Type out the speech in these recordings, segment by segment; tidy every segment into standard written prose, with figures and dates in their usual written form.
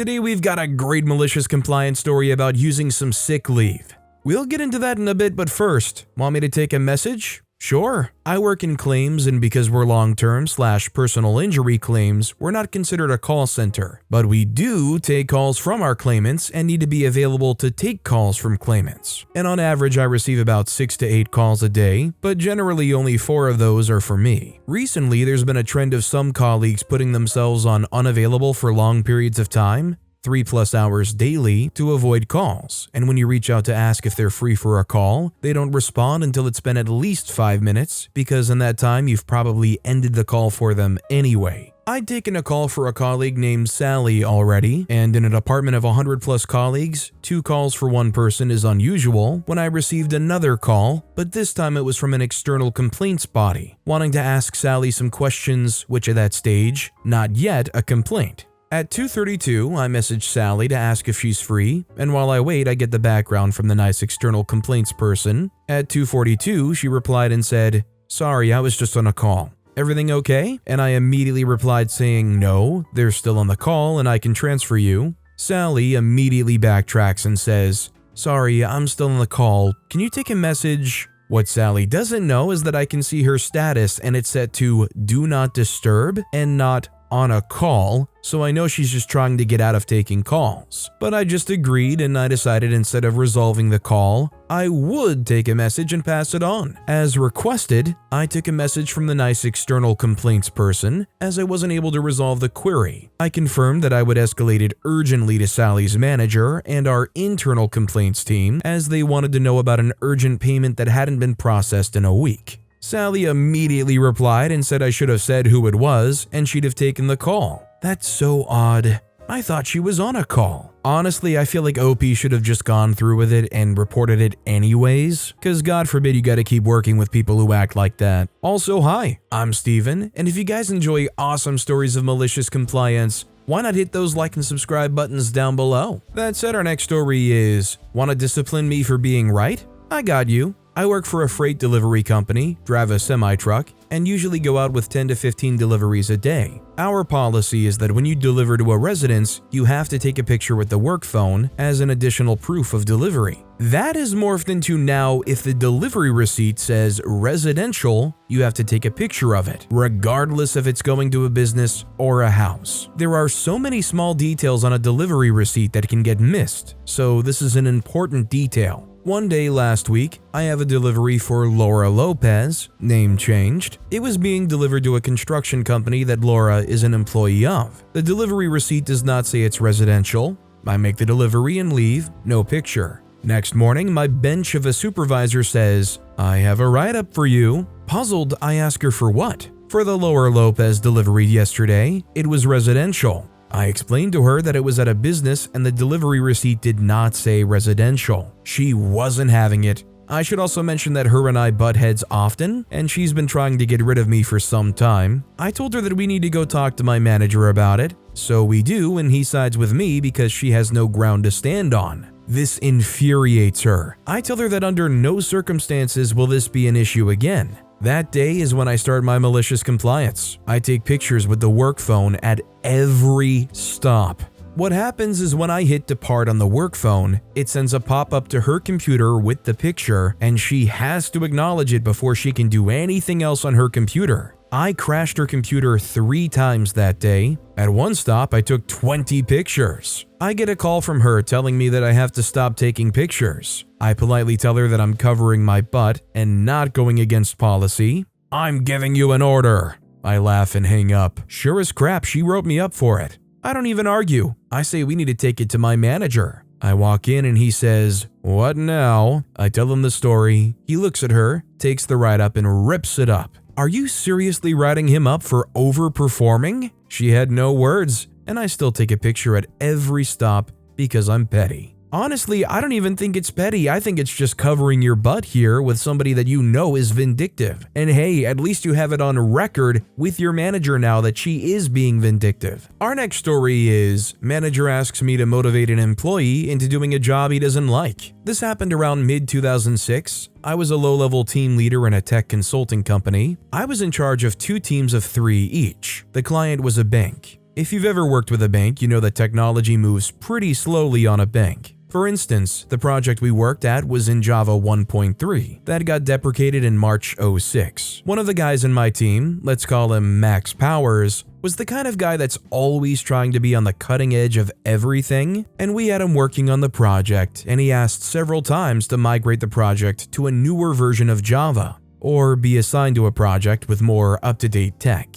Today we've got a great malicious compliance story about using some sick leave. We'll get into that in a bit, but first, want me to take a message? Sure. I work in claims, and because we're long-term/personal injury claims, we're not considered a call center. But we do take calls from our claimants and need to be available to take calls from claimants. And on average, I receive about 6 to 8 calls a day, but generally only 4 of those are for me. Recently, there's been a trend of some colleagues putting themselves on unavailable for long periods of time, 3+ hours daily, to avoid calls, and when you reach out to ask if they're free for a call, they don't respond until it's been at least 5 minutes, because in that time you've probably ended the call for them anyway. I'd taken a call for a colleague named Sally already, and in a department of 100+ colleagues, 2 calls for one person is unusual when I received another call, but this time it was from an external complaints body, wanting to ask Sally some questions, which at that stage, not yet a complaint. At 2:32, I message Sally to ask if she's free, and while I wait, I get the background from the nice external complaints person. At 2:42, she replied and said, "Sorry, I was just on a call. Everything okay?" And I immediately replied saying, "No, they're still on the call and I can transfer you." Sally immediately backtracks and says, "Sorry, I'm still on the call. Can you take a message?" What Sally doesn't know is that I can see her status and it's set to Do Not Disturb and not on a call, so I know she's just trying to get out of taking calls. But I just agreed, and I decided instead of resolving the call, I would take a message and pass it on. As requested, I took a message from the nice external complaints person as I wasn't able to resolve the query. I confirmed that I would escalate it urgently to Sally's manager and our internal complaints team as they wanted to know about an urgent payment that hadn't been processed in a week. Sally immediately replied and said I should have said who it was and she'd have taken the call. That's so odd. I thought she was on a call. Honestly, I feel like OP should have just gone through with it and reported it anyways, cause God forbid you gotta keep working with people who act like that. Also, hi, I'm Steven, and if you guys enjoy awesome stories of malicious compliance, why not hit those like and subscribe buttons down below? That said, our next story is, wanna discipline me for being right? I got you. I work for a freight delivery company, drive a semi-truck, and usually go out with 10 to 15 deliveries a day. Our policy is that when you deliver to a residence, you have to take a picture with the work phone as an additional proof of delivery. That is morphed into now if the delivery receipt says residential, you have to take a picture of it, regardless if it's going to a business or a house. There are so many small details on a delivery receipt that can get missed, so this is an important detail. One day last week, I have a delivery for Laura Lopez, name changed. It was being delivered to a construction company that Laura is an employee of. The delivery receipt does not say it's residential. I make the delivery and leave, no picture. Next morning, my bench of a supervisor says, "I have a write-up for you." Puzzled, I ask her for what? For the Laura Lopez delivery yesterday, it was residential. I explained to her that it was at a business and the delivery receipt did not say residential. She wasn't having it. I should also mention that her and I butt heads often, and she's been trying to get rid of me for some time. I told her that we need to go talk to my manager about it. So we do, and he sides with me because she has no ground to stand on. This infuriates her. I tell her that under no circumstances will this be an issue again. That day is when I start my malicious compliance. I take pictures with the work phone at every stop. What happens is when I hit depart on the work phone, it sends a pop-up to her computer with the picture, and she has to acknowledge it before she can do anything else on her computer. I crashed her computer 3 times that day. At one stop, I took 20 pictures. I get a call from her telling me that I have to stop taking pictures. I politely tell her that I'm covering my butt and not going against policy. "I'm giving you an order." I laugh and hang up. Sure as crap, she wrote me up for it. I don't even argue. I say we need to take it to my manager. I walk in and he says, "What now?" I tell him the story. He looks at her, takes the write-up and rips it up. Are you seriously writing him up for overperforming? She had no words, and I still take a picture at every stop because I'm petty. Honestly, I don't even think it's petty. I think it's just covering your butt here with somebody that you know is vindictive. And hey, at least you have it on record with your manager now that she is being vindictive. Our next story is, manager asks me to motivate an employee into doing a job he doesn't like. This happened around mid-2006. I was a low-level team leader in a tech consulting company. I was in charge of 2 teams of 3 each. The client was a bank. If you've ever worked with a bank, you know that technology moves pretty slowly on a bank. For instance, the project we worked at was in Java 1.3 that got deprecated in March 06. One of the guys in my team, let's call him Max Powers, was the kind of guy that's always trying to be on the cutting edge of everything, and we had him working on the project, and he asked several times to migrate the project to a newer version of Java, or be assigned to a project with more up-to-date tech.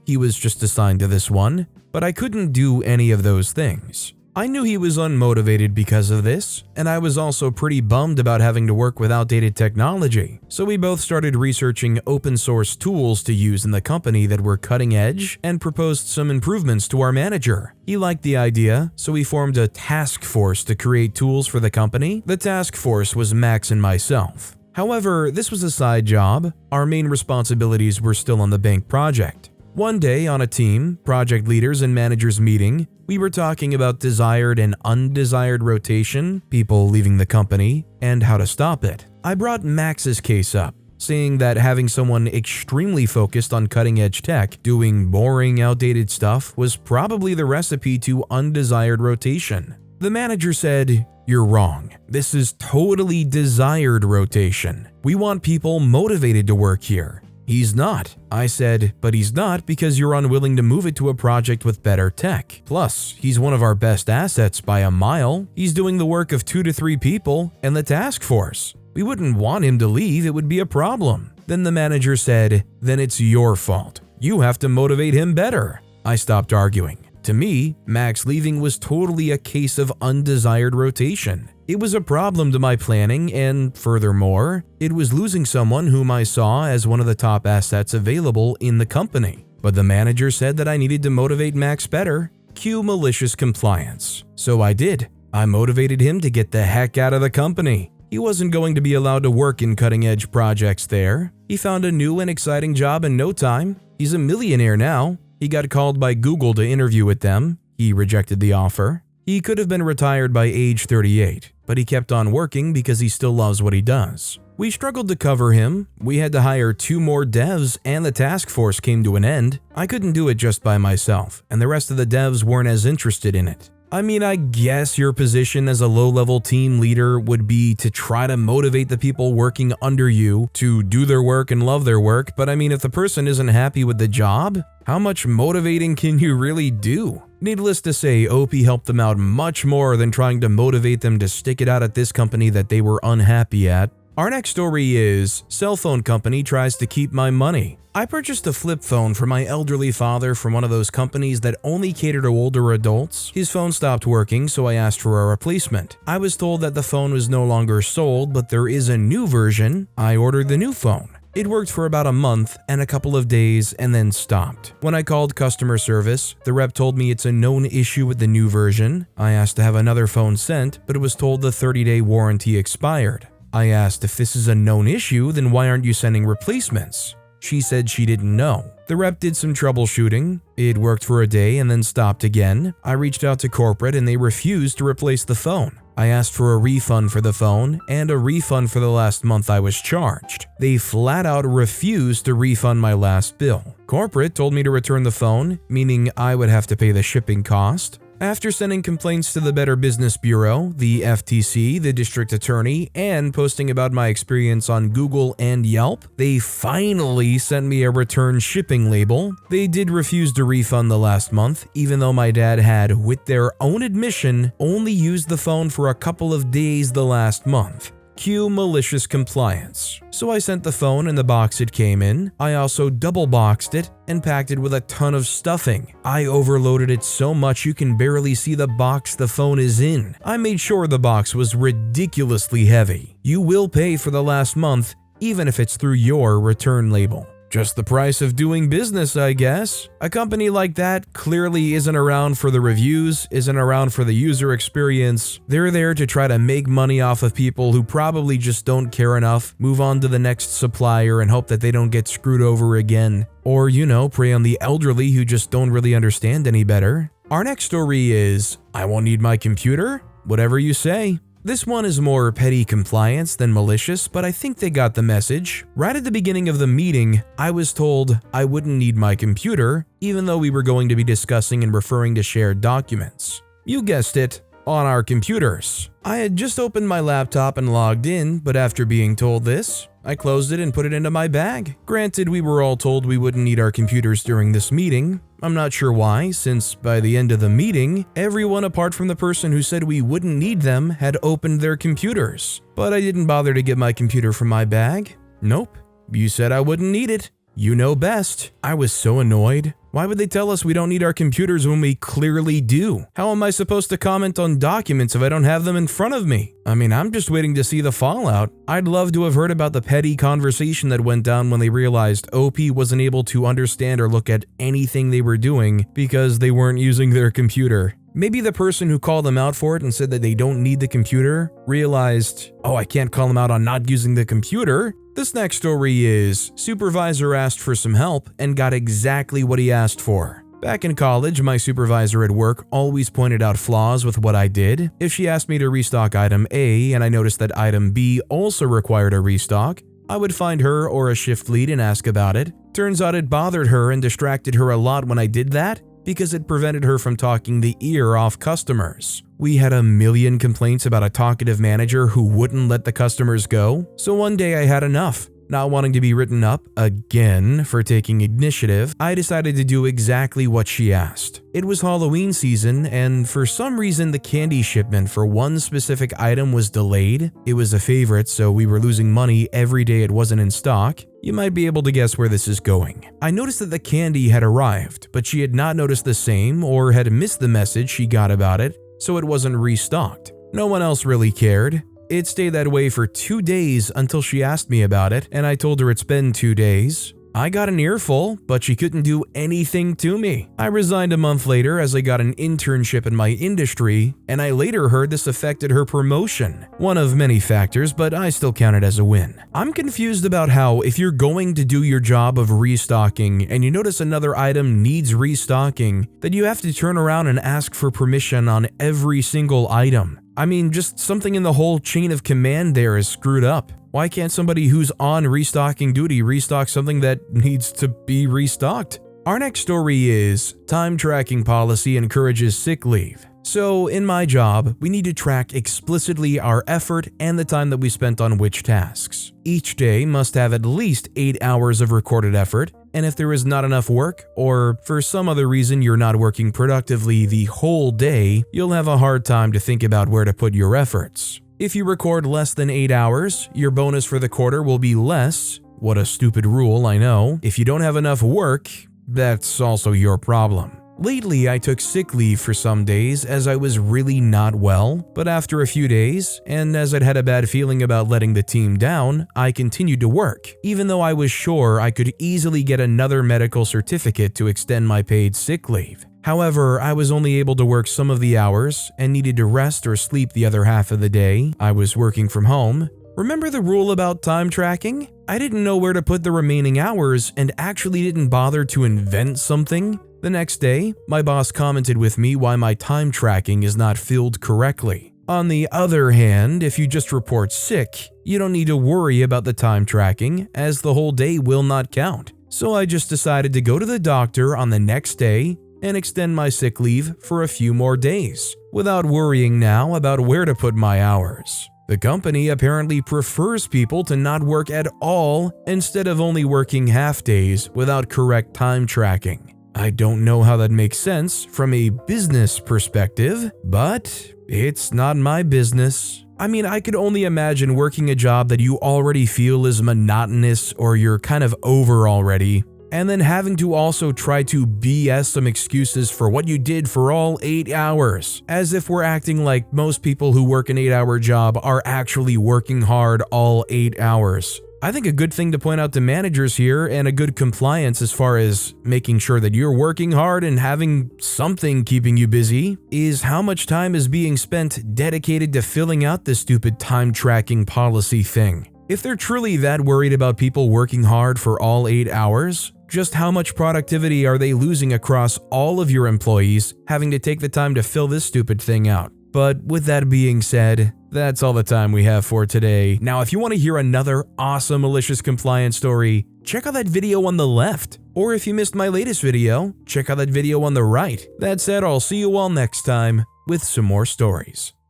He was just assigned to this one, but I couldn't do any of those things. I knew he was unmotivated because of this, and I was also pretty bummed about having to work with outdated technology, so we both started researching open source tools to use in the company that were cutting edge and proposed some improvements to our manager. He liked the idea, so we formed a task force to create tools for the company. The task force was Max and myself. However, this was a side job. Our main responsibilities were still on the bank project. One day on a team, project leaders and managers meeting, we were talking about desired and undesired rotation, people leaving the company, and how to stop it. I brought Max's case up, saying that having someone extremely focused on cutting-edge tech doing boring, outdated stuff was probably the recipe to undesired rotation. The manager said, "You're wrong. This is totally desired rotation. We want people motivated to work here." "He's not." I said, "But he's not because you're unwilling to move it to a project with better tech. Plus, he's one of our best assets by a mile. He's doing the work of 2 to 3 people and the task force. We wouldn't want him to leave, it would be a problem." Then the manager said, "Then it's your fault. You have to motivate him better." I stopped arguing. To me, Max leaving was totally a case of undesired rotation. It was a problem to my planning, and furthermore, it was losing someone whom I saw as one of the top assets available in the company. But the manager said that I needed to motivate Max better. Cue malicious compliance. So I did. I motivated him to get the heck out of the company. He wasn't going to be allowed to work in cutting-edge projects there. He found a new and exciting job in no time. He's a millionaire now. He got called by Google to interview with them. He rejected the offer. He could have been retired by age 38, but he kept on working because he still loves what he does. We struggled to cover him. We had to hire 2 more devs, and the task force came to an end. I couldn't do it just by myself, and the rest of the devs weren't as interested in it. I mean, I guess your position as a low-level team leader would be to try to motivate the people working under you to do their work and love their work, but I mean, if the person isn't happy with the job, how much motivating can you really do? Needless to say, OP helped them out much more than trying to motivate them to stick it out at this company that they were unhappy at. Our next story is, cell phone company tries to keep my money. I purchased a flip phone for my elderly father from one of those companies that only cater to older adults. His phone stopped working, so I asked for a replacement. I was told that the phone was no longer sold, but there is a new version. I ordered the new phone. It worked for about a month and a couple of days and then stopped. When I called customer service, the rep told me it's a known issue with the new version. I asked to have another phone sent, but it was told the 30-day warranty expired. I asked if this is a known issue, then why aren't you sending replacements? She said she didn't know. The rep did some troubleshooting. It worked for a day and then stopped again. I reached out to corporate and they refused to replace the phone. I asked for a refund for the phone and a refund for the last month I was charged. They flat out refused to refund my last bill. Corporate told me to return the phone, meaning I would have to pay the shipping cost. After sending complaints to the Better Business Bureau, the FTC, the district attorney, and posting about my experience on Google and Yelp, they finally sent me a return shipping label. They did refuse to refund the last month, even though my dad had, with their own admission, only used the phone for a couple of days the last month. Cue malicious compliance. So I sent the phone in the box it came in. I also double boxed it and packed it with a ton of stuffing. I overloaded it so much you can barely see the box the phone is in. I made sure the box was ridiculously heavy. You will pay for the last month, even if it's through your return label. Just the price of doing business, I guess. A company like that clearly isn't around for the reviews, isn't around for the user experience. They're there to try to make money off of people who probably just don't care enough, move on to the next supplier and hope that they don't get screwed over again. Or, prey on the elderly who just don't really understand any better. Our next story is, I won't need my computer? Whatever you say. This one is more petty compliance than malicious, but I think they got the message. Right at the beginning of the meeting, I was told I wouldn't need my computer, even though we were going to be discussing and referring to shared documents. You guessed it, on our computers. I had just opened my laptop and logged in, but after being told this, I closed it and put it into my bag. Granted, we were all told we wouldn't need our computers during this meeting. I'm not sure why, since by the end of the meeting, everyone apart from the person who said we wouldn't need them had opened their computers. But I didn't bother to get my computer from my bag. Nope. You said I wouldn't need it. You know best. I was so annoyed. Why would they tell us we don't need our computers when we clearly do? How am I supposed to comment on documents if I don't have them in front of me? I mean, I'm just waiting to see the fallout. I'd love to have heard about the petty conversation that went down when they realized OP wasn't able to understand or look at anything they were doing because they weren't using their computer. Maybe the person who called them out for it and said that they don't need the computer realized, oh, I can't call them out on not using the computer. This next story is, Supervisor asked for some help and got exactly what he asked for. Back in college, my supervisor at work always pointed out flaws with what I did. If she asked me to restock item A and I noticed that item B also required a restock, I would find her or a shift lead and ask about it. Turns out it bothered her and distracted her a lot when I did that, because it prevented her from talking the ear off customers. We had a million complaints about a talkative manager who wouldn't let the customers go, so one day I had enough. Not wanting to be written up again for taking initiative, I decided to do exactly what she asked. It was Halloween season, and for some reason the candy shipment for one specific item was delayed. It was a favorite, so we were losing money every day it wasn't in stock. You might be able to guess where this is going. I noticed that the candy had arrived, but she had not noticed the same or had missed the message she got about it, so it wasn't restocked. No one else really cared. It stayed that way for 2 days until she asked me about it, and I told her it's been 2 days. I got an earful, but she couldn't do anything to me. I resigned a month later as I got an internship in my industry, and I later heard this affected her promotion. One of many factors, but I still count it as a win. I'm confused about how if you're going to do your job of restocking and you notice another item needs restocking, that you have to turn around and ask for permission on every single item. I mean, just something in the whole chain of command there is screwed up. Why can't somebody who's on restocking duty restock something that needs to be restocked? Our next story is, time tracking policy encourages sick leave. So in my job, we need to track explicitly our effort and the time that we spent on which tasks. Each day must have at least 8 hours of recorded effort, and if there is not enough work, or for some other reason you're not working productively the whole day, you'll have a hard time to think about where to put your efforts. If you record less than 8 hours, your bonus for the quarter will be less. What a stupid rule, I know. If you don't have enough work, that's also your problem. Lately, I took sick leave for some days as I was really not well, but after a few days, and as I'd had a bad feeling about letting the team down, I continued to work, even though I was sure I could easily get another medical certificate to extend my paid sick leave. However, I was only able to work some of the hours and needed to rest or sleep the other half of the day. I was working from home. Remember the rule about time tracking? I didn't know where to put the remaining hours and actually didn't bother to invent something. The next day, my boss commented with me why my time tracking is not filled correctly. On the other hand, if you just report sick, you don't need to worry about the time tracking as the whole day will not count. So I just decided to go to the doctor on the next day and extend my sick leave for a few more days, without worrying now about where to put my hours. The company apparently prefers people to not work at all instead of only working half days without correct time tracking. I don't know how that makes sense from a business perspective, but it's not my business. I mean, I could only imagine working a job that you already feel is monotonous or you're kind of over already, and then having to also try to BS some excuses for what you did for all 8 hours, as if we're acting like most people who work an 8-hour job are actually working hard all 8 hours. I think a good thing to point out to managers here, and a good compliance as far as making sure that you're working hard and having something keeping you busy, is how much time is being spent dedicated to filling out this stupid time tracking policy thing. If they're truly that worried about people working hard for all 8 hours, just how much productivity are they losing across all of your employees having to take the time to fill this stupid thing out? But with that being said, That's all the time we have for today. Now, if you want to hear another awesome malicious compliance story, check out that video on the left. Or if you missed my latest video, check out that video on the right. That said, I'll see you all next time with some more stories.